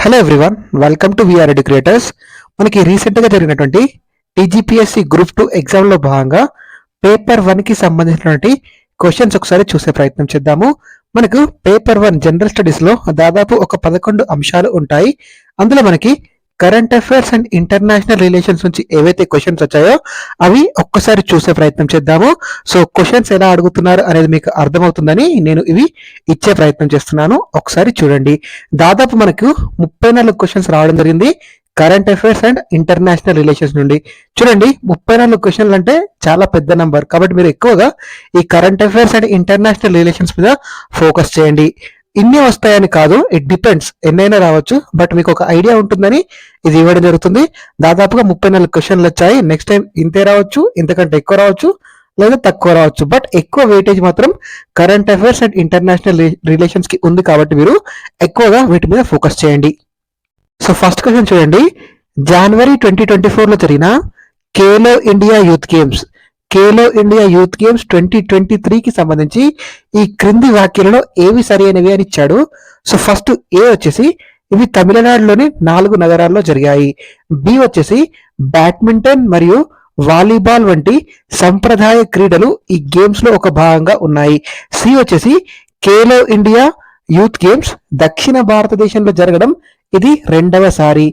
Hello everyone, welcome to VR educators. మనకి రీసెంట్గా జరిగినటువంటి టీజీపీఎస్సీ గ్రూప్ 2 ఎగ్జామ్లో భాగంగా పేపర్ 1కి సంబంధించినటువంటి క్వశ్చన్స్ ఒకసారి చూసే ప్రయత్నం చేద్దాము. మనకు పేపర్ 1 జనరల్ స్టడీస్లో దాదాపు ఒక 11 అంశాలు ఉంటాయి. అందులో మనకి current affairs and international relations నుంచి ఏవైతే క్వశ్చన్స్ వచ్చాయో అవి ఒక్కసారి చూసే ప్రయత్నం చేద్దాము. సో క్వశ్చన్స్ ఎలా అడుగుతున్నారు అనేది మీకు అర్థమవుతుందని నేను ఇవి ఇచ్చే ప్రయత్నం చేస్తున్నాను. ఒకసారి చూడండి. దాదాపు మనకు 34 క్వశ్చన్స్ రావడం జరిగింది current affairs and international relations నుండి. చూడండి, 34 క్వశ్చన్లు అంటే చాలా పెద్ద నంబర్. కాబట్టి మీరు ఎక్కువగా ఈ current affairs and international relations మీద ఫోకస్ చేయండి. ఇన్ని వస్తాయని కాదు, ఇట్ డిపెండ్స్, ఎన్నైనా రావచ్చు. బట్ మీకు ఒక ఐడియా ఉంటుందని ఇది ఇవ్వడం జరుగుతుంది. దాదాపుగా 34 క్వశ్చన్లు వచ్చాయి. నెక్స్ట్ టైం ఇంతే రావచ్చు, ఇంతకంటే ఎక్కువ రావచ్చు, లేదా తక్కువ రావచ్చు. బట్ ఎక్కువ వెయిటేజ్ మాత్రం current affairs and international relations కి ఉంది. కాబట్టి మీరు ఎక్కువగా వీటి మీద ఫోకస్ చేయండి. సో ఫస్ట్ క్వశ్చన్ చూడండి. జనవరి 2024లో జరిగిన ఖేలో ఇండియా యూత్ గేమ్స్ 2023కి సంబంధించి ఈ క్రింది వాక్యాలలో ఏవి సరైనవి అని ఇచ్చాడు. సో ఫస్ట్ ఏ వచ్చేసి ఇవి తమిళనాడులోని 4 నగరాల్లో జరిగాయి. బి వచ్చేసి బ్యాడ్మింటన్ మరియు వాలీబాల్ వంటి సంప్రదాయ క్రీడలు ఈ గేమ్స్ లో ఒక భాగంగా ఉన్నాయి. సి వచ్చేసి ఖేలో ఇండియా యూత్ గేమ్స్ దక్షిణ భారతదేశంలో జరగడం ఇది 2వసారి.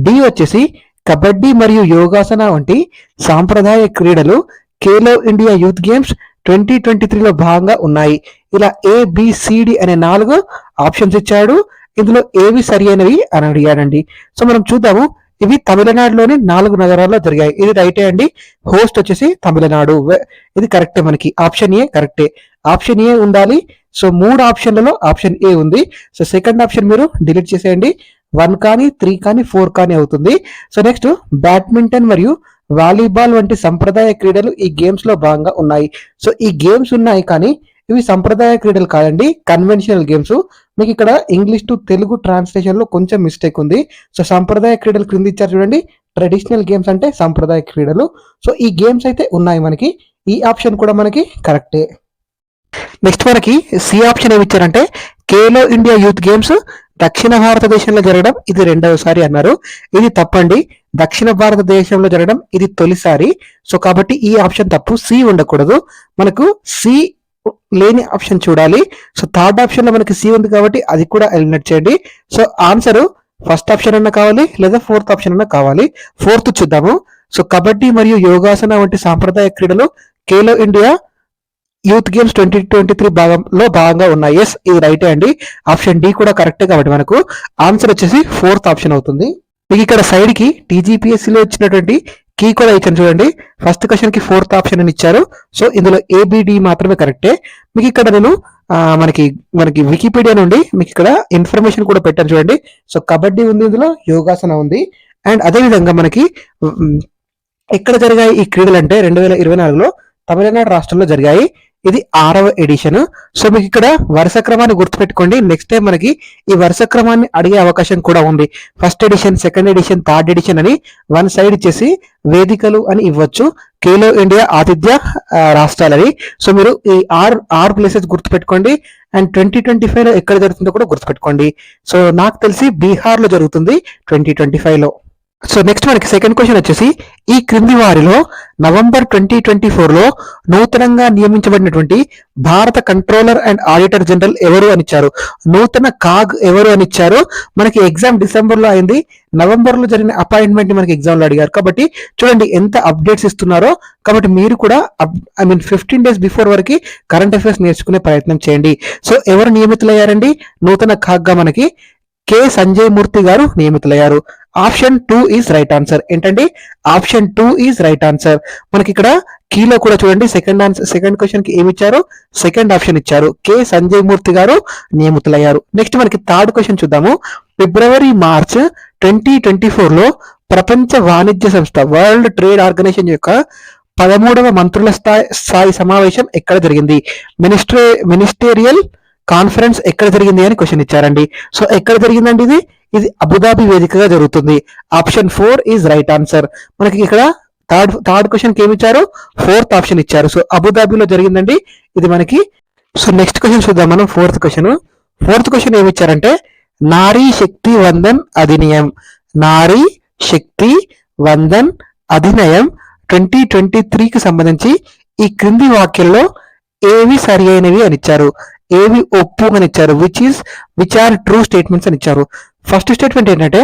డి వచ్చేసి కబడ్డీ మరియు యోగాసన వంటి సాంప్రదాయ క్రీడలు ఖేలో ఇండియా యూత్ గేమ్స్ 2023లో భాగంగా ఉన్నాయి. ఇలా ABCD అనే 4 ఆప్షన్స్ ఇచ్చాడు. ఇందులో ఏవి సరి అయినవి అని అడిగాడండి. సో మనం చూద్దాము. ఇవి తమిళనాడులోని 4 నగరాల్లో జరిగాయి. ఇది రైటే అండి. హోస్ట్ వచ్చేసి తమిళనాడు. ఇది కరెక్టే. మనకి ఆప్షన్ ఏ కరెక్టే. ఆప్షన్ ఏ ఉండాలి. సో 3 ఆప్షన్లలో ఆప్షన్ ఏ ఉంది. సో సెకండ్ ఆప్షన్ మీరు డిలీట్ చేసేయండి. 1 కానీ 3 కానీ 4 కానీ అవుతుంది. సో నెక్స్ట్ బ్యాడ్మింటన్ మరియు వాలీబాల్ వంటి సంప్రదాయ క్రీడలు ఈ గేమ్స్ లో భాగంగా ఉన్నాయి. సో ఈ గేమ్స్ ఉన్నాయి కానీ ఇవి సంప్రదాయ క్రీడలు కాదండి, కన్వెన్షనల్ గేమ్స్. మీకు ఇక్కడ ఇంగ్లీష్ టు తెలుగు ట్రాన్స్లేషన్ లో కొంచెం మిస్టేక్ ఉంది. సో సంప్రదాయ క్రీడలు క్రింద ఇచ్చారు చూడండి. ట్రెడిషనల్ గేమ్స్ అంటే సంప్రదాయ క్రీడలు. సో ఈ గేమ్స్ అయితే ఉన్నాయి మనకి. ఈ ఆప్షన్ కూడా మనకి కరెక్టే. నెక్స్ట్ మనకి సి ఆప్షన్ ఏమి ఇచ్చారంటే ఖేలో ఇండియా యూత్ గేమ్స్ దక్షిణ భారతదేశంలో జరగడం ఇది 2వసారి అన్నారు. ఇది తప్పండి. దక్షిణ భారతదేశంలో జరగడం ఇది తొలిసారి. సో కాబట్టి ఈ ఆప్షన్ తప్పు. సి ఉండకూడదు. మనకు సి లేని ఆప్షన్ చూడాలి. సో థర్డ్ ఆప్షన్ లో మనకి సి ఉంది కాబట్టి అది కూడా ఎలిమినేట్ చేయండి. సో ఆన్సర్ ఫస్ట్ ఆప్షన్ అన్న కావాలి లేదా ఫోర్త్ ఆప్షన్ అన్న కావాలి. ఫోర్త్ చూద్దాము. సో కబడ్డీ మరియు యోగాసన వంటి సాంప్రదాయ క్రీడలు ఖేలో ఇండియా యూత్ గేమ్స్ 2023 భాగంగా ఉన్నాయి. ఎస్, ఇది రైటే అండి. ఆప్షన్ డి కూడా కరెక్టే. కాబట్టి మనకు ఆన్సర్ వచ్చేసి ఫోర్త్ ఆప్షన్ అవుతుంది. మీకు ఇక్కడ సైడ్ కి టీజీపీఎస్సీలో ఇచ్చినటువంటి కీ కూడా ఇచ్చాను చూడండి. ఫస్ట్ క్వశ్చన్ కి ఫోర్త్ ఆప్షన్ అని ఇచ్చారు. సో ఇందులో ABD మాత్రమే కరెక్టే. మీకు ఇక్కడ నేను మనకి వికీపీడియా నుండి మీకు ఇక్కడ ఇన్ఫర్మేషన్ కూడా పెట్టాను చూడండి. సో కబడ్డీ ఉంది, ఇందులో యోగాసన ఉంది. అండ్ అదే విధంగా మనకి ఎక్కడ జరిగాయి ఈ క్రీడలు అంటే 2024లో తమిళనాడు రాష్ట్రంలో జరిగాయి. ఇది 6వ ఎడిషన్. సో మీకు ఇక్కడ వరుస క్రమాన్ని గుర్తుపెట్టుకోండి. నెక్స్ట్ టైం మనకి ఈ వరుస క్రమాన్ని అడిగే అవకాశం కూడా ఉంది. First edition, second edition, third edition అని 1 సైడ్ ఇచ్చేసి వేదికలు అని ఇవ్వచ్చు. ఖేలో ఇండియా ఆతిథ్య రాష్ట్రాలని. సో మీరు ఈ ఆరు ప్లేసెస్ గుర్తుపెట్టుకోండి. అండ్ 2025లో ఎక్కడ జరుగుతుందో కూడా గుర్తుపెట్టుకోండి. సో నాకు తెలిసి బీహార్ లో జరుగుతుంది 2025లో. సో నెక్స్ట్ మనకి సెకండ్ క్వశ్చన్ వచ్చేసి ఈ క్రింది వారిలో నవంబర్ 2024లో నూతనంగా నియమించబడినటువంటి భారత కంట్రోలర్ అండ్ ఆడిటర్ జనరల్ ఎవరు అని ఇచ్చారు. నూతన కాగ్ ఎవరు అని ఇచ్చారు. మనకి ఎగ్జామ్ డిసెంబర్ లో అయింది. నవంబర్ లో జరిగిన అపాయింట్మెంట్ ని మనకి ఎగ్జామ్ లో అడిగారు. కాబట్టి చూడండి ఎంత అప్డేట్స్ ఇస్తున్నారో. కాబట్టి మీరు కూడా 15 days బిఫోర్ వరకు కరెంట్ అఫైర్స్ నేర్చుకునే ప్రయత్నం చేయండి. సో ఎవరు నియమితులయ్యారండి? నూతన కాగ్ గా మనకి కె సంజయ్ మూర్తి గారు నియమితులయ్యారు. Option 2 is right answer. ఏంటండి? Option 2 is right answer. మనకి ఇక్కడ కీలో కూడా చూడండి. సెకండ్ క్వశ్చన్ కి ఏమి ఇచ్చారు? సెకండ్ ఆప్షన్ ఇచ్చారు. కె సంజయ్ మూర్తి గారు నియమితులయ్యారు. నెక్స్ట్ మనకి థర్డ్ క్వశ్చన్ చూద్దాము. ఫిబ్రవరి-మార్చ్ 2024లో ప్రపంచ వాణిజ్య సంస్థ వరల్డ్ ట్రేడ్ ఆర్గనైజేషన్ యొక్క 13వ మంత్రుల స్థాయి సమావేశం ఎక్కడ జరిగింది? మినిస్టేరియల్ కాన్ఫరెన్స్ ఎక్కడ జరిగింది అని క్వశ్చన్ ఇచ్చారండి. సో ఎక్కడ జరిగిందండి? ఇది అబుదాబి వేదికగా జరుగుతుంది. Option 4 is right answer. మనకి ఇక్కడ థర్డ్ క్వశ్చన్ కి ఏమి ఇచ్చారు? ఫోర్త్ ఆప్షన్ ఇచ్చారు. సో అబుదాబిలో జరిగిందండి ఇది మనకి. సో నెక్స్ట్ క్వశ్చన్ చూద్దాం మనం. ఫోర్త్ క్వశ్చన్ ఏమి ఇచ్చారంటే నారీ శక్తి వందన్ అధినియం. నారీ శక్తి వందన్ అధినియం 2023కి సంబంధించి ఈ క్రింది వాక్యంలో ఏవి సరి అయినవి అని ఇచ్చారు, ఏవి ఒప్పు అని ఇచ్చారు, విచ్ ఆర్ ట్రూ స్టేట్మెంట్స్ అని ఇచ్చారు. ఫస్ట్ స్టేట్మెంట్ ఏంటంటే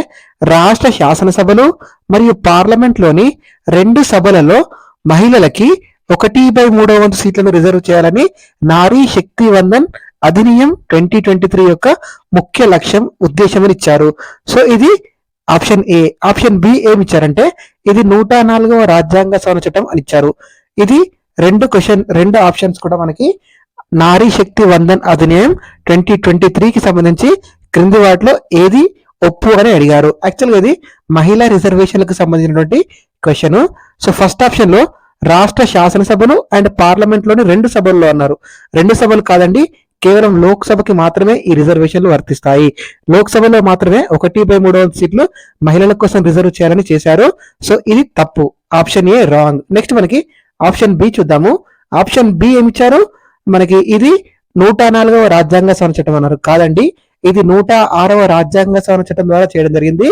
రాష్ట్ర శాసనసభలు మరియు పార్లమెంట్లోని 2 సభలలో మహిళలకి 1/3 వంతు సీట్లను రిజర్వ్ చేయాలని నారీ శక్తి వందన్ అధినియం 2023 యొక్క ముఖ్య లక్ష్యం, ఉద్దేశం అని ఇచ్చారు. సో ఇది ఆప్షన్ ఏ. ఆప్షన్ బి ఏమి ఇచ్చారంటే ఇది 104వ రాజ్యాంగ సవరణ చట్టం అని ఇచ్చారు. ఇది రెండు ఆప్షన్స్ కూడా మనకి నారీ శక్తి వందన్ అధినియం 2023కి సంబంధించి క్రింది వాటిలో ఏది ఒప్పు అని అడిగారు. యాక్చువల్గా ఇది మహిళా రిజర్వేషన్లకు సంబంధించినటువంటి క్వశ్చన్. సో ఫస్ట్ ఆప్షన్ లో రాష్ట్ర శాసనసభలు అండ్ పార్లమెంట్ లోని 2 సభల్లో అన్నారు. 2 సభలు కాదండి, కేవలం లోక్సభకి మాత్రమే ఈ రిజర్వేషన్లు వర్తిస్తాయి. లోక్సభలో మాత్రమే 1/3 సీట్లు మహిళల కోసం రిజర్వ్ చేయాలని చేశారు. సో ఇది తప్పు, ఆప్షన్ ఏ రాంగ్. నెక్స్ట్ మనకి ఆప్షన్ బి చూద్దాము. ఆప్షన్ బి ఏమి ఇచ్చారు మనకి, ఇది 104వ రాజ్యాంగ సవరణ చట్టం అన్నారు. కాదండి, ఇది 106వ రాజ్యాంగ సవరణ చట్టం ద్వారా చేయడం జరిగింది.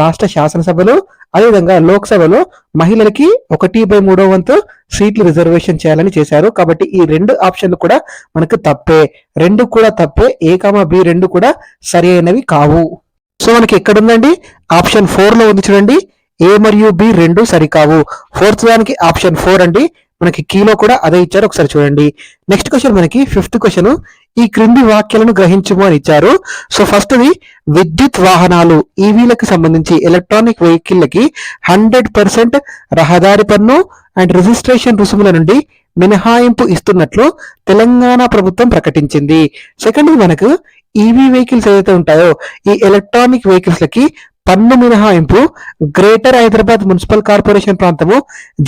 రాష్ట్ర శాసనసభలు అదేవిధంగా లోక్సభలో మహిళలకి 1/3 వంతు సీట్లు రిజర్వేషన్ చేయాలని చేశారు. కాబట్టి ఈ 2 ఆప్షన్లు కూడా మనకు తప్పే, 2 కూడా తప్పే. ఏ కామా బి 2 కూడా సరి అయినవి కావు. సో మనకి ఎక్కడుందండి, ఆప్షన్ 4 లో ఉంది చూడండి. ఏ మరియు బి 2 సరికావు. ఫోర్త్ దానికి ఆప్షన్ 4 అండి. మనకి కీలో కూడా అదే ఇచ్చారు, ఒకసారి చూడండి. నెక్స్ట్ క్వశ్చన్ మనకి 5th క్వశ్చన్, ఈ క్రింది వాక్యాలను గ్రహించుము అని ఇచ్చారు. సో ఫస్ట్ ది విద్యుత్ వాహనాలు ఈవీలకు సంబంధించి ఎలక్ట్రానిక్ వెహికల్లకి 100% రహదారి పన్ను అండ్ రిజిస్ట్రేషన్ రుసుముల నుండి మినహాయింపు ఇస్తున్నట్లు తెలంగాణ ప్రభుత్వం ప్రకటించింది. సెకండ్ మనకు ఈవీ వెహికల్స్ ఏదైతే ఉంటాయో ఈ ఎలక్ట్రానిక్ వెహికల్స్ లకి పన్ను మినహాయింపు గ్రేటర్ హైదరాబాద్ మున్సిపల్ కార్పొరేషన్ ప్రాంతము,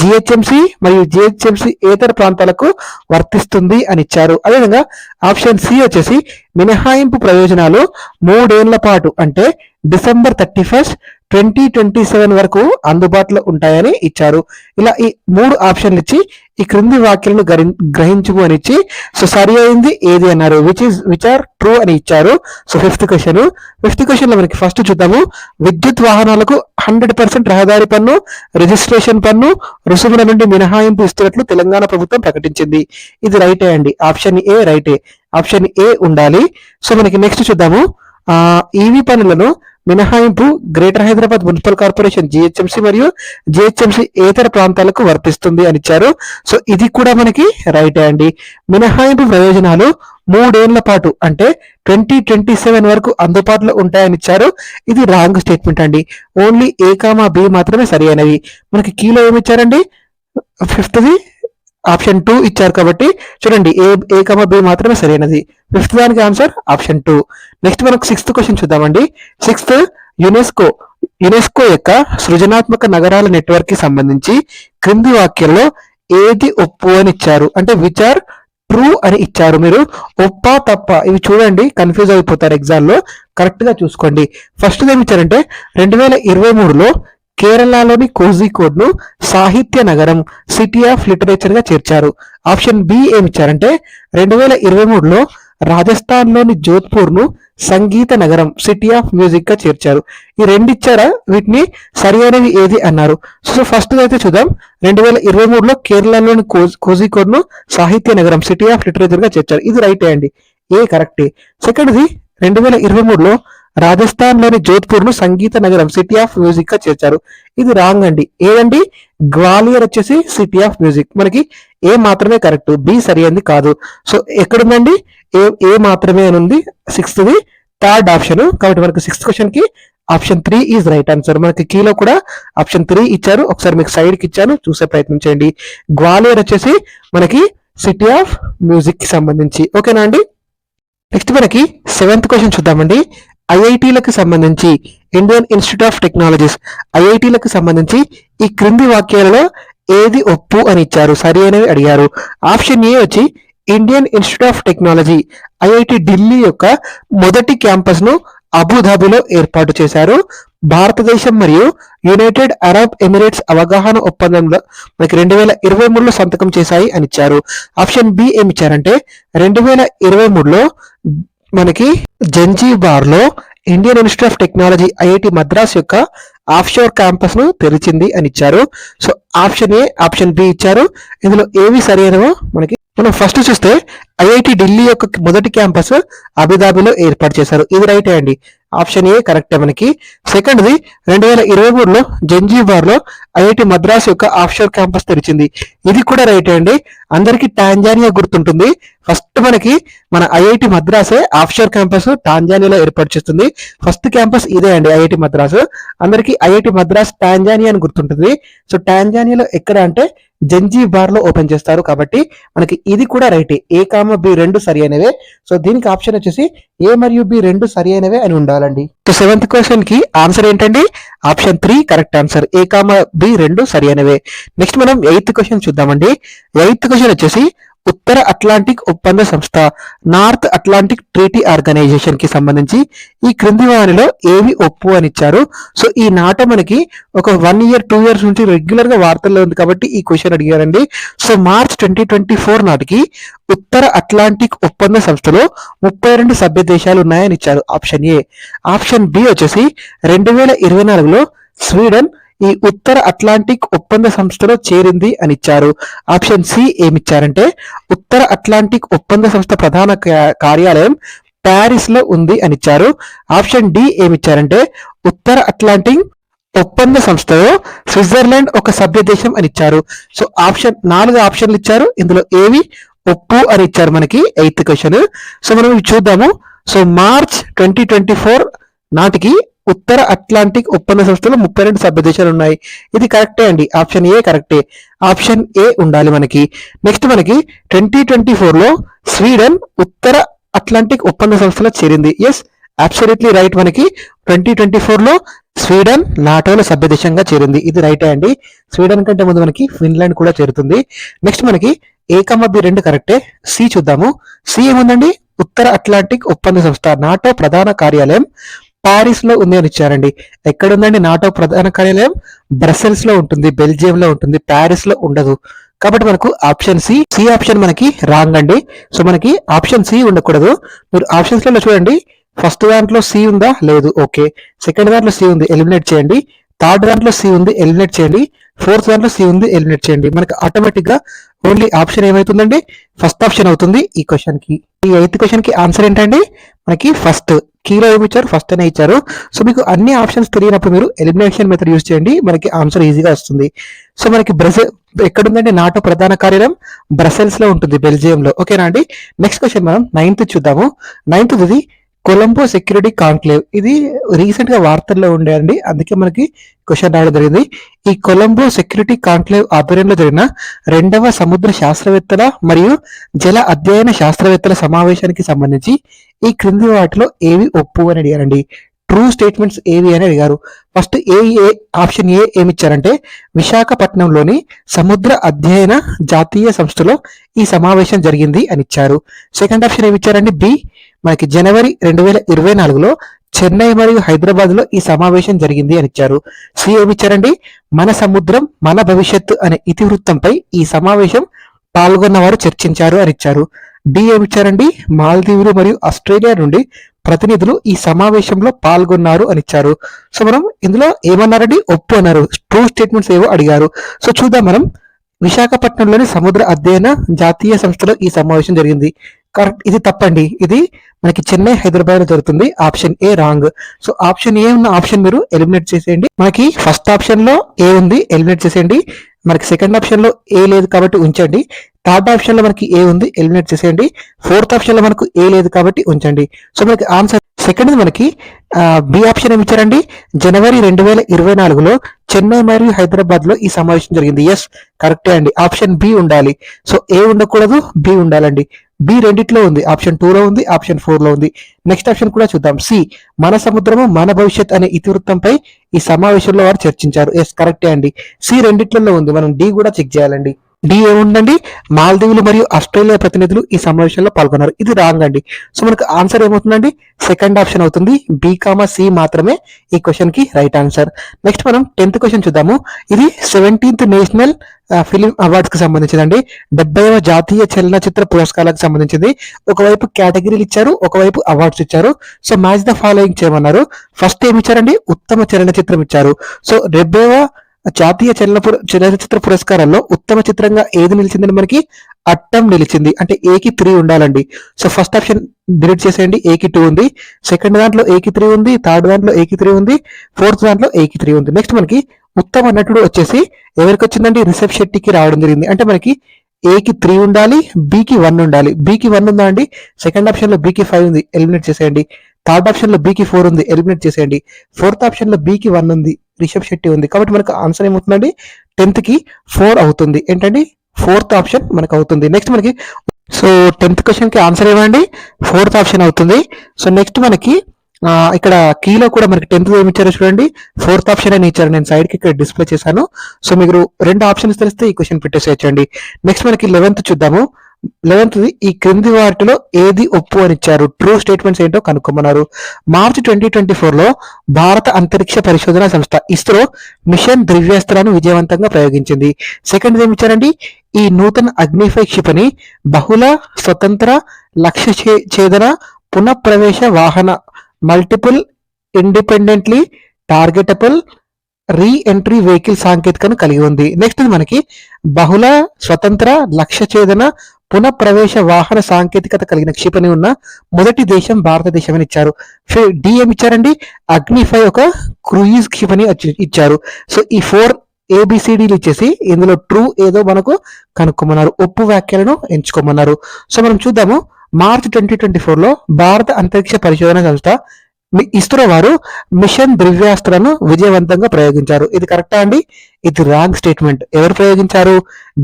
జిహెచ్ఎంసి మరియు జిహెచ్ఎంసి ఏతర ప్రాంతాలకు వర్తిస్తుంది అని ఇచ్చారు. అదేవిధంగా ఆప్షన్ సి వచ్చేసి మినహాయింపు ప్రయోజనాలు 3 ఏళ్ల పాటు అంటే డిసెంబర్ 31, 2027 వరకు అందుబాటులో ఉంటాయని ఇచ్చారు. ఇలా ఈ 3 ఆప్షన్లు ఇచ్చి ఈ క్రింది వాక్యాలను గ్రహించుము అని ఇచ్చి సో సరి అయింది ఏది అన్నారు, విచ్ ఆర్ ట్రూ అని ఇచ్చారు. సో 5th క్వశ్చన్ లో మనకి ఫస్ట్ చూద్దాము. విద్యుత్ వాహనాలకు 100% రహదారి పన్ను, రిజిస్ట్రేషన్ పన్ను, రుసుముల నుండి మినహాయింపు ఇస్తున్నట్లు తెలంగాణ ప్రభుత్వం ప్రకటించింది. ఇది రైటే అండి, ఆప్షన్ ఏ రైటే, ఆప్షన్ ఏ ఉండాలి. సో మనకి నెక్స్ట్ చూద్దాము. ఈవీ పన్నులను మినహాయింపు greater Hyderabad municipal corporation GHMC మరియు జిహెచ్ఎంసి ఏతర ప్రాంతాలకు వర్తిస్తుంది అని ఇచ్చారు. సో ఇది కూడా మనకి రైటే అండి. మినహాయింపు ప్రయోజనాలు 3 ఏళ్ల పాటు అంటే 2027 వరకు అందుబాటులో ఉంటాయని ఇచ్చారు. ఇది రాంగ్ స్టేట్మెంట్ అండి. ఓన్లీ ఏ కామా బి మాత్రమే సరి అయినవి. మనకి కీలో ఏమి ఇచ్చారండి, 5th ఆప్షన్ 2 ఇచ్చారు. కాబట్టి చూడండి ఏ కామా బి మాత్రమే సరైనది. 5th దానికి ఆన్సర్ ఆప్షన్ 2. నెక్స్ట్ మనకు 6th క్వశ్చన్ చూద్దామండి. 6th యునెస్కో యొక్క సృజనాత్మక నగరాల నెట్వర్క్ కి సంబంధించి క్రింది వాక్యంలో ఏది ఒప్పు అని ఇచ్చారు, అంటే విచ్ ఆర్ ట్రూ అని ఇచ్చారు. మీరు ఒప్ప తప్ప ఇవి చూడండి, కన్ఫ్యూజ్ అయిపోతారు ఎగ్జామ్ లో, కరెక్ట్ గా చూసుకోండి. ఫస్ట్ ఏమి ఇచ్చారంటే 2023లో కేరళలోని కోజికోడ్ ను సాహిత్య నగరం, సిటీ ఆఫ్ లిటరేచర్ గా చేర్చారు. ఆప్షన్ బి ఏమి ఇచ్చారంటే 2023లో రాజస్థాన్ లోని జోధ్పూర్ ను సంగీత నగరం, సిటీ ఆఫ్ మ్యూజిక్ గా చేర్చారు. ఈ 2 ఇచ్చారా, వీటిని సరి అయినవి ఏది అన్నారు. సో ఫస్ట్ అయితే చూద్దాం. 2023లో కేరళలోని కోజికోడ్ ను సాహిత్య నగరం, సిటీ ఆఫ్ లిటరేచర్ గా చేర్చారు. ఇది రైటే అండి, ఏ కరెక్టే. సెకండ్ది 2023లో రాజస్థాన్ లోని జోధ్పూర్ ను సంగీత నగరం, సిటీ ఆఫ్ మ్యూజిక్ గా చేర్చారు. ఇది రాంగ్ అండి. ఏదండి, గ్వాలియర్ వచ్చేసి సిటీ ఆఫ్ మ్యూజిక్. మనకి ఏ మాత్రమే కరెక్ట్, బి సరైనది కాదు. సో ఎక్కడుందండి, ఏ మాత్రమే అని ఉంది. 6th third option. కాబట్టి మనకు 6th క్వశ్చన్ కి ఆప్షన్ 3 ఈజ్ రైట్ ఆన్సర్. మనకి కీలో కూడా ఆప్షన్ 3 ఇచ్చారు, ఒకసారి మీకు సైడ్ కి ఇచ్చాను, చూసే ప్రయత్నం చేయండి. గ్వాలియర్ వచ్చేసి మనకి సిటీ ఆఫ్ మ్యూజిక్ కి సంబంధించి. ఓకేనా అండి. నెక్స్ట్ మనకి 7th క్వశ్చన్ చూద్దామండి. ఐఐటీలకు సంబంధించి ఇండియన్ ఇన్స్టిట్యూట్ ఆఫ్ టెక్నాలజీస్ ఐఐటీలకు సంబంధించి ఈ క్రింది వాక్యాలలో ఏది ఒప్పు అని ఇచ్చారు, సరి అయినవి అడిగారు. ఆప్షన్ ఏ వచ్చి Indian institute of technology IIT Delhi యొక్క మొదటి క్యాంపస్ ను అబుదాబిలో ఏర్పాటు చేశారు. భారతదేశం మరియు యునైటెడ్ అరబ్ ఎమిరేట్స్ అవగాహన ఒప్పందంలో మనకి 2023లో సంతకం చేశాయి అని ఇచ్చారు. ఆప్షన్ బి ఏమి ఇచ్చారంటే 2023లో మనకి జంజీబార్ లో Indian institute of technology IIT Madras యొక్క ఆఫ్షోర్ క్యాంపస్ ను తెరిచింది అని ఇచ్చారు. So option A, option B ఇచ్చారు. ఇందులో ఏవి సరైనవో మనం ఫస్ట్ చూస్తే ఐఐటి ఢిల్లీ యొక్క మొదటి క్యాంపస్ అబుదాబిలో ఏర్పాటు చేశారు. ఇది రైటే అండి. ఆప్షన్ ఏ కరెక్టే మనకి. సెకండ్ది 2023లో జంజీబార్ లో ఐఐటి మద్రాస్ యొక్క ఆఫ్షోర్ క్యాంపస్ తెరిచింది. ఇది కూడా రైటే అండి. అందరికీ టాంజానియా గుర్తుంటుంది. ఫస్ట్ మనకి మన ఐఐటి మద్రాసే ఆఫ్షోర్ క్యాంపస్ టాంజానియాలో ఏర్పాటు చేస్తుంది. ఫస్ట్ క్యాంపస్ ఇదే అండి, ఐఐటి మద్రాస్. అందరికీ ఐఐటి మద్రాస్ టాంజానియా అని గుర్తుంటుంది. సో టాంజానియాలో ఎక్కడ అంటే జంజీబార్ లో ఓపెన్ చేస్తారు. కాబట్టి మనకి ఇది కూడా రైటే. ఏ కామ బి రెండు సరి అయినవే. సో దీనికి ఆప్షన్ వచ్చేసి ఏ మరియు బి రెండు సరి అయినవే అని ఉండాలండి. సో 7th క్వశ్చన్ కి ఆన్సర్ ఏంటండి? Option 3 correct answer. A comma B రెండు సరి అయినవే. నెక్స్ట్ మనం 8th క్వశ్చన్ చూద్దామండి. 8th క్వశ్చన్ వచ్చేసి ఉత్తర అట్లాంటిక్ ఒప్పంద సంస్థ నార్త్ అట్లాంటిక్ ట్రీటీ ఆర్గనైజేషన్ కి సంబంధించి ఈ క్రింది వారిలో ఏవి ఒప్పు అని ఇచ్చారు. సో ఈ నాట మనకి ఒక 1 year 2 years నుంచి రెగ్యులర్ గా వార్తల్లో ఉంది కాబట్టి ఈ క్వశ్చన్ అడిగారండి. సో మార్చ్ 2024 నాటికి ఉత్తర అట్లాంటిక్ ఒప్పంద సంస్థలో 32 సభ్య దేశాలు ఉన్నాయని ఇచ్చారు. Option A. ఆప్షన్ బి వచ్చేసి 2024లో స్వీడన్ ఈ ఉత్తర అట్లాంటిక్ ఒప్పంద సంస్థలో చేరింది అని ఇచ్చారు. ఆప్షన్ సి ఏమిచ్చారంటే ఉత్తర అట్లాంటిక్ ఒప్పంద సంస్థ ప్రధాన కార్యాలయం ప్యారిస్ లో ఉంది అని ఇచ్చారు. ఆప్షన్ డి ఏమిచ్చారంటే ఉత్తర అట్లాంటిక్ ఒప్పంద సంస్థలో స్విట్జర్లాండ్ ఒక సభ్య దేశం అని ఇచ్చారు. సో 4 ఆప్షన్లు ఇచ్చారు. ఇందులో ఏవి ఒప్పు అని ఇచ్చారు మనకి 8th క్వశ్చన్. సో మనం ఇవి చూద్దాము. సో మార్చ్ 2024 నాటికి ఉత్తర అట్లాంటిక్ ఒప్పంద సంస్థలో 32 సభ్య దేశాలు ఉన్నాయి. ఇది కరెక్టే అండి. ఆప్షన్ ఏ కరెక్టే. ఆప్షన్ ఏ ఉండాలి మనకి. నెక్స్ట్ మనకి 2024లో స్వీడన్ ఉత్తర అట్లాంటిక్ ఒప్పంద సంస్థలో చేరింది. Yes, absolutely right. మనకి 2024లో స్వీడన్ నాటోలో సభ్య దేశంగా చేరింది. ఇది రైటే అండి. స్వీడన్ కంటే ముందు మనకి ఫిన్లాండ్ కూడా చేరుతుంది. నెక్స్ట్ మనకి ఏ కమ బి రెండు కరెక్టే. సి చూద్దాము. సి ఏముందండి? ఉత్తర అట్లాంటిక్ ఒప్పంద సంస్థ నాటో ప్రధాన కార్యాలయం ప్యారిస్ లో ఉంది అని ఇచ్చారండి. ఎక్కడ ఉందండి నాటో ప్రధాన కార్యాలయం? బ్రసెల్స్ లో ఉంటుంది, బెల్జియం లో ఉంటుంది, ప్యారిస్ లో ఉండదు. కాబట్టి మనకు ఆప్షన్ సి. సి ఆప్షన్ మనకి రాంగ్ అండి. సో మనకి ఆప్షన్ సి ఉండకూడదు. మీరు ఆప్షన్స్ లో చూడండి. ఫస్ట్ దాంట్లో సి ఉందా? లేదు. ఓకే. సెకండ్ దాంట్లో సి ఉంది, ఎలిమినేట్ చేయండి. థర్డ్ దాంట్లో సి ఉంది, ఎలిమినేట్ చేయండి. ఫోర్త్ దాంట్లో సి ఉంది, ఎలిమినేట్ చేయండి. మనకి ఆటోమేటిక్ గా ఓన్లీ ఆప్షన్ ఏమవుతుందండి? ఫస్ట్ ఆప్షన్ అవుతుంది ఈ క్వశ్చన్ కి. ఈ 8th క్వశ్చన్ కి ఆన్సర్ ఏంటండి? మనకి ఫస్ట్. కీలో ఏమి ఇచ్చారు? ఫస్ట్ అనే ఇచ్చారు. సో మీకు అన్ని ఆప్షన్స్ తెలియనప్పుడు మీరు ఎలిమినేషన్ మెథడ్ యూజ్ చేయండి. మనకి ఆన్సర్ ఈజీగా వస్తుంది. సో మనకి ఎక్కడుందండి నాటో ప్రధాన కార్యాలయం? బ్రసెల్స్ లో ఉంటుంది, బెల్జియం లో. ఓకేనా అండి. నెక్స్ట్ క్వశ్చన్ మనం 9th చూద్దాము. 9th Colombo security conclave. ఇది రీసెంట్ గా వార్తల్లో ఉండేయండి, అందుకే మనకి క్వశ్చన్ రావడం జరిగింది. ఈ కొలంబో సెక్యూరిటీ కాన్క్లేవ్ ఆధ్వర్యంలో జరిగిన 2వ సముద్ర శాస్త్రవేత్తల మరియు జల అధ్యయన శాస్త్రవేత్తల సమావేశానికి సంబంధించి ఈ క్రింది వాటిలో ఏవి ఒప్పు అని అడిగారండి. ట్రూ స్టేట్మెంట్స్ ఏవి అని అడిగారు. ఫస్ట్ ఆప్షన్ ఏ ఏమిచ్చారంటే విశాఖపట్నంలోని సముద్ర అధ్యయన జాతీయ సంస్థలో ఈ సమావేశం జరిగింది అని ఇచ్చారు. సెకండ్ ఆప్షన్ ఏమిచ్చారండి? బి. మనకి జనవరి 2024లో చెన్నై మరియు హైదరాబాద్ లో ఈ సమావేశం జరిగింది అని ఇచ్చారు. సి ఏమిచ్చారండి? మన సముద్రం మన భవిష్యత్తు అనే ఇతివృత్తంపై ఈ సమావేశం పాల్గొన్నవారు చర్చించారు అని ఇచ్చారు. డి ఏమిచ్చారండి? మాల్దీవులు మరియు ఆస్ట్రేలియా నుండి ప్రతినిధులు ఈ సమావేశంలో పాల్గొన్నారు అని ఇచ్చారు. సో మనం ఇందులో ఏమన్నారండి? ఒప్పు అన్నారు. ట్రూ స్టేట్మెంట్స్ ఏవో అడిగారు. సో చూద్దాం మనం. విశాఖపట్నంలోని సముద్ర అధ్యయన జాతీయ సంస్థలో ఈ సమావేశం జరిగింది. కరెక్ట్. ఇది తప్పండి. ఇది మనకి చెన్నై హైదరాబాద్ లో జరుగుతుంది. Option A wrong. So option ఏ ఉన్న ఆప్షన్ మీరు ఎలిమినేట్ చేసేయండి. మనకి ఫస్ట్ ఆప్షన్ లో ఏ ఉంది, ఎలిమినేట్ చేసేయండి. మనకి సెకండ్ ఆప్షన్ లో ఏ లేదు కాబట్టి ఉంచండి. థర్డ్ ఆప్షన్ లో మనకి ఏ ఉంది, ఎలిమినేట్ చేసేయండి. ఫోర్త్ ఆప్షన్ లో మనకు ఏ లేదు కాబట్టి ఉంచండి. సో మనకి ఆన్సర్ సెకండ్ మనకి బి ఆప్షన్ ఏమి ఇచ్చారండి? జనవరి 2024లో చెన్నై మరియు హైదరాబాద్ లో ఈ సమావేశం జరిగింది. ఎస్, కరెక్టే అండి. ఆప్షన్ బి ఉండాలి. సో ఏ ఉండకూడదు, బి ఉండాలండి. బి రెండిట్లో ఉంది. ఆప్షన్ 2లో ఉంది, ఆప్షన్ 4లో ఉంది. నెక్స్ట్ ఆప్షన్ కూడా చూద్దాం. సి. మన సముద్రము మన భవిష్యత్ అనే ఇతివృత్తంపై ఈ సమావేశంలో వారు చర్చించారు. ఎస్, కరెక్టే అండి. సి రెండిట్లలో ఉంది. మనం డి కూడా చెక్ చేయాలండి. డి ఏముందండి, మాల్దీవులు మరియు ఆస్ట్రేలియా ప్రతినిధులు ఈ సమావేశంలో పాల్గొన్నారు. ఇది రాంగ్ అండి. సో మనకు ఆన్సర్ ఏమవుతుందండి, సెకండ్ ఆప్షన్ అవుతుంది. బి కామా సి మాత్రమే ఈ క్వశ్చన్ కి రైట్ ఆన్సర్. నెక్స్ట్ మనం 10th క్వశ్చన్ చూద్దాము. ఇది 17th నేషనల్ ఫిలిం అవార్డ్స్ కి సంబంధించిందండి. 70వ జాతీయ చలనచిత్ర పురస్కారాలకు సంబంధించింది. ఒకవైపు కేటగిరీలు ఇచ్చారు, ఒకవైపు అవార్డ్స్ ఇచ్చారు. సో మ్యాచ్ ద ఫాలోయింగ్ చేయమన్నారు. ఫస్ట్ ఏమి ఇచ్చారండి, ఉత్తమ చలనచిత్రం ఇచ్చారు. సో 70వ జాతీయ చలనచిత్ర పురస్కారాల్లో ఉత్తమ చిత్రంగా ఏది నిలిచిందని మనకి అట్టం నిలిచింది. అంటే ఏకి 3 ఉండాలండి. సో ఫస్ట్ ఆప్షన్ డిలీట్ చేసేయండి, ఏకి 2 ఉంది. సెకండ్ దాంట్లో ఏకి 3 ఉంది, థర్డ్ దాంట్లో ఏకి 3 ఉంది, ఫోర్త్ దాంట్లో ఏకి 3 ఉంది. నెక్స్ట్ మనకి ఉత్తమ నటుడు వచ్చేసి ఎవరికి వచ్చిందండి, రిషబ్ శెట్టికి రావడం జరిగింది. అంటే మనకి ఏకి 3 ఉండాలి, బికి 1 ఉండాలి. బికి 1 ఉందా అండి, సెకండ్ ఆప్షన్ లో బికి 5 ఉంది, ఎలిమినేట్ చేసేయండి. థర్డ్ ఆప్షన్ లో బికి 4 ఉంది, ఎలిమినేట్ చేసేయండి. ఫోర్త్ ఆప్షన్ లో బికి 1 ఉంది, రిషబ్ శెట్టి ఉంది. కాబట్టి మనకు ఆన్సర్ ఏమవుతుందండి, 10th కి 4 అవుతుంది. ఏంటండి, ఫోర్త్ ఆప్షన్ మనకు అవుతుంది. నెక్స్ట్ మనకి సో 10th క్వశ్చన్ కి ఆన్సర్ ఏమండి, ఫోర్త్ ఆప్షన్ అవుతుంది. సో నెక్స్ట్ మనకి ఇక్కడ కీలో కూడా మనకి 10th ఏమి ఇచ్చారో చూడండి, ఫోర్త్ ఆప్షన్ అని ఇచ్చారు. నేను సైడ్ కి ఇక్కడ డిస్ప్లే చేశాను. సో మీరు 2 ఆప్షన్స్ తెలిస్తే ఈ క్వశ్చన్ పెట్టేసేయచ్చండి. నెక్స్ట్ మనకి 11th చూద్దాము. 11th ఈ క్రింది వాటిలో ఏది ఒప్పు అని ఇచ్చారు, ట్రూ స్టేట్మెంట్స్ ఏంటో కనుక్కోమన్నారు. మార్చి 2024లో భారత అంతరిక్ష పరిశోధన సంస్థ ఇస్రో మిషన్ దివ్యాస్త్రాన్ని విజయవంతంగా ప్రయోగించింది. సెకండ్ ఏమి ఇచ్చారండి, ఈ నూతన అగ్నిఫై క్షిపణి బహుళ స్వతంత్ర లక్ష్య ఛేదన పునఃప్రవేశ వాహన multiple independently targetable re entry vehicle సాంకేతికను కలిగి ఉంది. నెక్స్ట్ మనకి బహుళ స్వతంత్ర లక్ష్య ఛేదన పునఃప్రవేశ వాహన సాంకేతికత కలిగిన క్షిపణి ఉన్న మొదటి దేశం భారతదేశం అని ఇచ్చారు. డి ఏమి ఇచ్చారండి, అగ్నిఫై ఒక క్రూయిజ్ క్షిపణి ఇచ్చారు. సో ఈ 4 ఏబిసిడీలు ఇచ్చేసి ఇందులో ట్రూ ఏదో మనకు కనుక్కోమన్నారు, ఒప్పు వ్యాఖ్యలను ఎంచుకోమన్నారు. సో మనం చూద్దాము. మార్చి 2024లో భారత అంతరిక్ష పరిశోధన సంస్థ ఇస్రో వారు మిషన్ దివ్యాస్త్రను విజయవంతంగా ప్రయోగించారు. ఇది కరెక్టా అండి, ఇది రాంగ్ స్టేట్మెంట్. ఎవరు ప్రయోగించారు,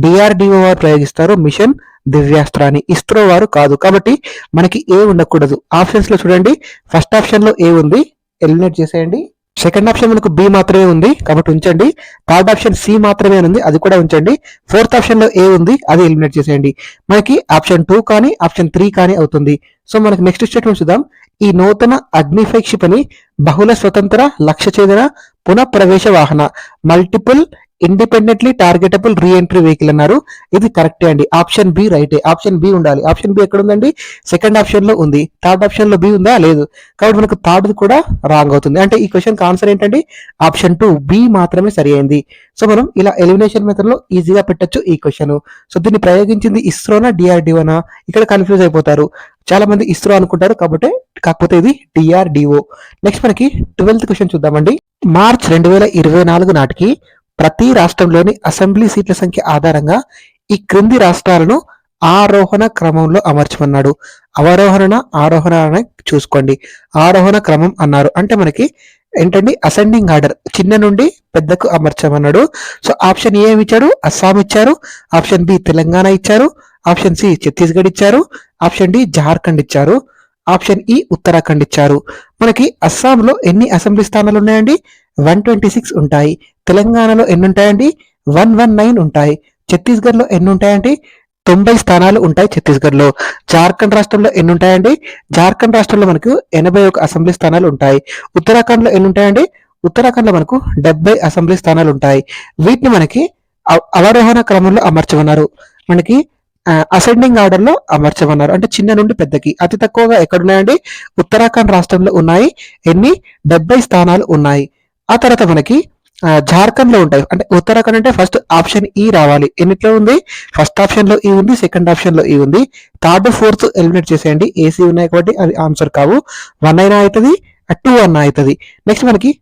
డిఆర్డిఓ వారు ప్రయోగిస్తారు మిషన్ దివ్యాస్త్రాన్ని, ఇస్రో వారు కాదు. కాబట్టి మనకి ఏ ఉండకూడదు. ఆప్షన్స్ లో చూడండి, ఫస్ట్ ఆప్షన్ లో ఏ ఉంది, ఎలిమినేట్ చేసేయండి. సెకండ్ ఆప్షన్ మనకు బి మాత్రమే ఉంది కాబట్టి ఉంచండి. థర్డ్ ఆప్షన్ సి మాత్రమే ఉంది, అది కూడా ఉంచండి. ఫోర్త్ ఆప్షన్ లో ఏ ఉంది, అది ఎలిమినేట్ చేసేయండి. మనకి ఆప్షన్ 2 కానీ ఆప్షన్ 3 కానీ అవుతుంది. సో మనకి నెక్స్ట్ స్టేట్మెంట్ చూద్దాం. ఈ నూతన అగ్నిఫై క్షిపణి బహుళ స్వతంత్ర లక్ష్య ఛేదన పునఃప్రవేశ వాహన multiple independently targetable re entry vehicle అన్నారు. ఇది కరెక్టే అండి, ఆప్షన్ బి రైటే. ఆప్షన్ బి ఉండాలి. ఆప్షన్ బి ఎక్కడ ఉందండి, సెకండ్ ఆప్షన్ లో ఉంది. థర్డ్ ఆప్షన్ లో బి ఉందా, లేదు. కాబట్టి మనకు థర్డ్ కూడా రాంగ్ అవుతుంది. అంటే ఈ క్వశ్చన్ ఆన్సర్ ఏంటండి, ఆప్షన్ 2 బి మాత్రమే సరి అయింది. సో మనం ఇలా ఎలిమినేషన్ మెథడ్ లో ఈజీగా పెట్టొచ్చు ఈ క్వశ్చన్. సో దీన్ని ప్రయోగించింది ఇస్రోనా డిఆర్డిఓనా, ఇక్కడ కన్ఫ్యూజ్ అయిపోతారు చాలా మంది, ఇస్రో అనుకుంటారు కాబట్టి, కాకపోతే ఇది డిఆర్డిఓ. నెక్స్ట్ మనకి 12th క్వశ్చన్ చూద్దామండి. మార్చ్ 2024 నాటికి ప్రతి రాష్ట్రంలోని అసెంబ్లీ సీట్ల సంఖ్య ఆధారంగా ఈ క్రింది రాష్ట్రాలను ఆరోహణ క్రమంలో అమర్చమన్నాడు. అవరోహణ ఆరోహణ అని చూసుకోండి. ఆరోహణ క్రమం అన్నారు అంటే మనకి ఏంటండి, అసెండింగ్ ఆర్డర్, చిన్న నుండి పెద్దకు అమర్చమన్నాడు. సో ఆప్షన్ ఏ ఇచ్చారు, అస్సాం ఇచ్చారు. ఆప్షన్ బి తెలంగాణ ఇచ్చారు. ఆప్షన్ సి ఛత్తీస్గఢ్ ఇచ్చారు. ఆప్షన్ డి జార్ఖండ్ ఇచ్చారు. ఆప్షన్ ఈ ఉత్తరాఖండ్ ఇచ్చారు. మనకి అస్సాంలో ఎన్ని అసెంబ్లీ స్థానాలు ఉన్నాయండి, 126 ఉంటాయి. తెలంగాణలో ఎన్ని ఉంటాయండి, 119 ఉంటాయి. ఛత్తీస్గఢ్ లో ఎన్ని ఉంటాయండి, 90 స్థానాలు ఉంటాయి ఛత్తీస్గఢ్ లో. జార్ఖండ్ రాష్ట్రంలో ఎన్ని ఉంటాయండి, జార్ఖండ్ రాష్ట్రంలో మనకు 81 అసెంబ్లీ స్థానాలు ఉంటాయి. ఉత్తరాఖండ్ లో ఎన్ని ఉంటాయండి, ఉత్తరాఖండ్ లో మనకు 70 అసెంబ్లీ స్థానాలు ఉంటాయి. వీటిని మనకి అవరోహణ క్రమంలో అమర్చమన్నారు. మనకి అసెండింగ్ ఆర్డర్ లో అమర్చమన్నారు. అంటే చిన్న నుండి పెద్దకి. అతి తక్కువగా ఎక్కడున్నాయండి, ఉత్తరాఖండ్ రాష్ట్రంలో ఉన్నాయి. ఎన్ని, 70 స్థానాలు ఉన్నాయి. ఆ తర్వాత మనకి జార్ఖండ్ లో ఉంటాయి. అంటే ఉత్తరాఖండ్ అంటే ఫస్ట్ ఆప్షన్ ఈ రావాలి. ఎన్నిట్లో ఉంది, ఫస్ట్ ఆప్షన్ లో ఈ ఉంది, సెకండ్ ఆప్షన్ లో ఈ ఉంది. థర్డ్ ఫోర్త్ ఎలిమినేట్ చేసేయండి, ఏసీ ఉన్నాయి కాబట్టి అది ఆన్సర్ కావు. 1 అయినా అవుతుంది, 2 అన్నా అవుతుంది. నెక్స్ట్ మనకి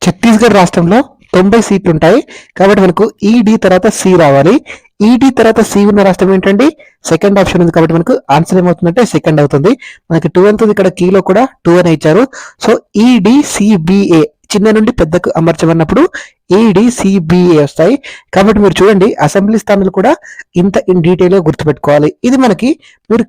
ఛత్తీస్గఢ్ రాష్ట్రంలో 90 సీట్లు ఉంటాయి కాబట్టి మనకు ఈడి తర్వాత సి రావాలి. ఈడి తర్వాత సి ఉన్న రాష్ట్రం ఏంటండి, సెకండ్ ఆప్షన్ ఉంది కాబట్టి మనకు ఆన్సర్ ఏమవుతుందంటే సెకండ్ అవుతుంది. మనకి 2 ఎంత ఇక్కడ కీలో కూడా 2 అని ఇచ్చారు. సో ఈడిసిబిఏ చిన్న నుండి పెద్దకు అమర్చమన్నప్పుడు ఏడిసిబిఏ వస్తాయి. కాబట్టి మీరు చూడండి అసెంబ్లీ స్థానాలు కూడా ఇంత ఇన్ డీటెయిల్ గా గుర్తుపెట్టుకోవాలి. ఇది మనకి మీరు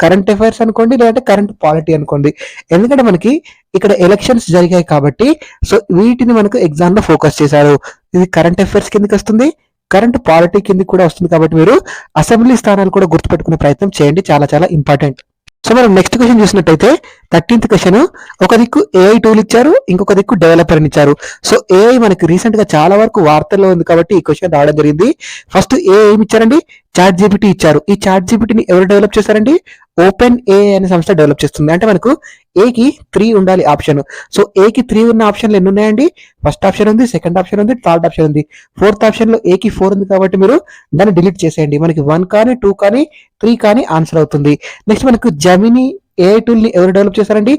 కరెంట్ అఫైర్స్ అనుకోండి, లేదంటే కరెంట్ పాలిటీ అనుకోండి. ఎందుకంటే మనకి ఇక్కడ ఎలక్షన్స్ జరిగాయి కాబట్టి సో వీటిని మనకు ఎగ్జామ్ లో ఫోకస్ చేశారు. ఇది కరెంట్ అఫైర్స్ కిందకి వస్తుంది, కరెంట్ పాలిటీ కింద కూడా వస్తుంది కాబట్టి మీరు అసెంబ్లీ స్థానాలు కూడా గుర్తుపెట్టుకునే ప్రయత్నం చేయండి, చాలా చాలా ఇంపార్టెంట్. సో మనం నెక్స్ట్ క్వశ్చన్ చూసినట్టయితే 13th క్వశ్చన్, ఒక దిక్కు ఏఐ టూల్ ఇచ్చారు, ఇంకొక దిక్కు డెవలపర్ అని ఇచ్చారు. సో ఏఐ మనకి రీసెంట్ గా చాలా వరకు వార్తల్లో ఉంది కాబట్టి ఈ క్వశ్చన్ రావడం జరిగింది. ఫస్ట్ ఏఐ ఏమి ఇచ్చారండి, చాట్ జీపీటీ ఇచ్చారు. ఈ చాట్ జీపీటీని ఎవరు డెవలప్ చేశారండి, ఓపెన్ ఏఐ అనే సంస్థ డెవలప్ చేస్తుంది. అంటే మనకు ఏకి 3 ఉండాలి ఆప్షన్. సో ఏకి 3 ఉన్న ఆప్షన్లు ఎన్ని ఉన్నాయండి, ఫస్ట్ ఆప్షన్ ఉంది, సెకండ్ ఆప్షన్ ఉంది, థర్డ్ ఆప్షన్ ఉంది. ఫోర్త్ ఆప్షన్ లో ఏకి 4 ఉంది కాబట్టి మీరు దాన్ని డిలీట్ చేసేయండి. మనకి 1 కానీ 2 కానీ 3 కానీ ఆన్సర్ అవుతుంది. నెక్స్ట్ మనకు జెమిని ఏఐ టూల్ ని ఎవరు డెవలప్ చేశారండి,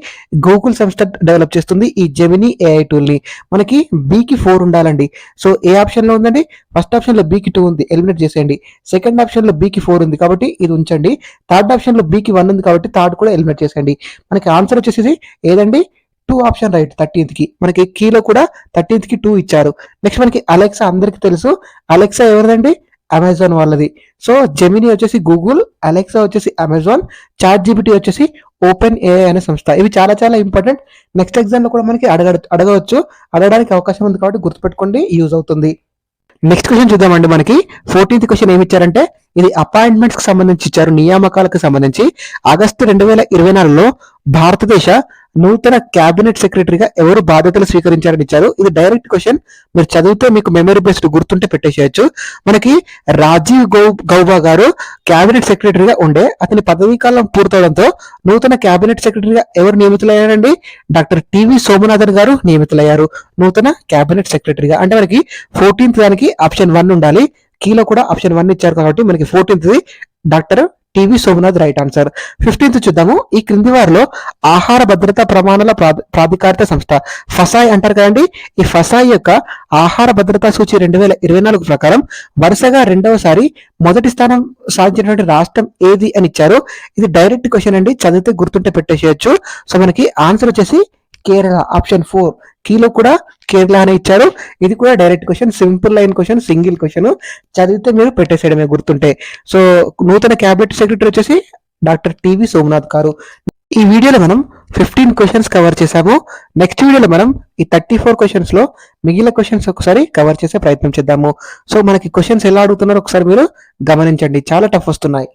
గూగుల్ సంస్థ డెవలప్ చేస్తుంది ఈ జెమిని ఏఐ టూల్ ని. మనకి బికి 4 ఉండాలండి. సో ఏ ఆప్షన్ లో ఉందండి, ఫస్ట్ ఆప్షన్ లో బికి 2 ఉంది, ఎలిమినేట్ చేసేయండి. సెకండ్ ఆప్షన్ లో బికి 4 ఉంది కాబట్టి ఇది ఉంచండి. థర్డ్ ఆప్షన్ లో బికి 1 ఉంది కాబట్టి థర్డ్ కూడా ఎలిమినేట్ చేసేయండి. మనకి ఆన్సర్ వచ్చేసి ఏదండి, 2 ఆప్షన్ రైట్. 13th కి మనకి కీలో కూడా 13th కి 2 ఇచ్చారు. నెక్స్ట్ మనకి అలెక్సా అందరికి తెలుసు, అలెక్సా ఎవరిదండి, అమెజాన్ వాళ్ళది. సో జెమిని వచ్చేసి గూగుల్, అలెక్సా వచ్చేసి అమెజాన్, చాట్ జీపీటీ వచ్చేసి ఓపెన్ ఏఐ అనే సంస్థ. ఇవి చాలా చాలా ఇంపార్టెంట్. నెక్స్ట్ ఎగ్జామ్ లో కూడా మనకి అడగవచ్చు, అడగడానికి అవకాశం ఉంది కాబట్టి గుర్తుపెట్టుకోండి, యూజ్ అవుతుంది. నెక్స్ట్ క్వశ్చన్ చూద్దామండి. మనకి 14th క్వశ్చన్ ఏమి ఇచ్చారంటే ఇది అపాయింట్మెంట్స్ కి సంబంధించి ఇచ్చారు, నియామకాలకు సంబంధించి. ఆగస్టు 2024లో భారతదేశ నూతన క్యాబినెట్ సెక్రటరీగా ఎవరు బాధ్యతలు స్వీకరించారని ఇచ్చారు. ఇది డైరెక్ట్ క్వశ్చన్, మీరు చదివితే మీకు మెమరీ బేస్డ్ గుర్తుంటే పెట్టేసేయచ్చు. మనకి రాజీవ్ గౌబా గారు క్యాబినెట్ సెక్రటరీగా ఉండే, అతని పదవీ కాలం పూర్తవడంతో నూతన క్యాబినెట్ సెక్రటరీగా ఎవరు నియమితులయ్యారండి, డాక్టర్ టివి సోమనాథన్ గారు నియమితులయ్యారు నూతన క్యాబినెట్ సెక్రటరీగా. అంటే మనకి 14th దానికి ఆప్షన్ 1 ఉండాలి, కీలో కూడా ఆప్షన్ 1 ఇచ్చారు కాబట్టి మనకి 14th doctor TV Somnath right answer. 15th చూద్దాము. ఈ క్రింది వారిలో ఆహార భద్రతా ప్రమాణాల ప్రాధికారిత సంస్థ ఫసాయ్ అంటారు కదండి, ఈ ఫసాయ్ యొక్క ఆహార భద్రతా సూచి 2024 ప్రకారం వరుసగా 2వసారి మొదటి స్థానం సాధించినటువంటి రాష్ట్రం ఏది అని ఇచ్చారు. ఇది డైరెక్ట్ క్వశ్చన్ అండి, చదివితే గుర్తుంటే పెట్టేసేయచ్చు. సో మనకి ఆన్సర్ వచ్చేసి కేరళ, ఆప్షన్ 4. కీలో కూడా కేరళ అని ఇచ్చారు. ఇది కూడా direct question, simple line question, single question, చదివితే మీరు పెట్టేసేయడమే గుర్తుంటే. సో నూతన క్యాబినెట్ సెక్రటరీ వచ్చేసి డాక్టర్ టివి సోమనాథ్ గారు. ఈ వీడియోలో మనం 15 క్వశ్చన్స్ కవర్ చేసాము. నెక్స్ట్ వీడియోలో మనం ఈ 34 క్వశ్చన్స్ లో మిగిలిన క్వశ్చన్స్ ఒకసారి కవర్ చేసే ప్రయత్నం చేద్దాము. సో మనకి క్వశ్చన్స్ ఎలా అడుగుతున్నారో ఒకసారి మీరు గమనించండి, చాలా టఫ్ వస్తున్నాయి.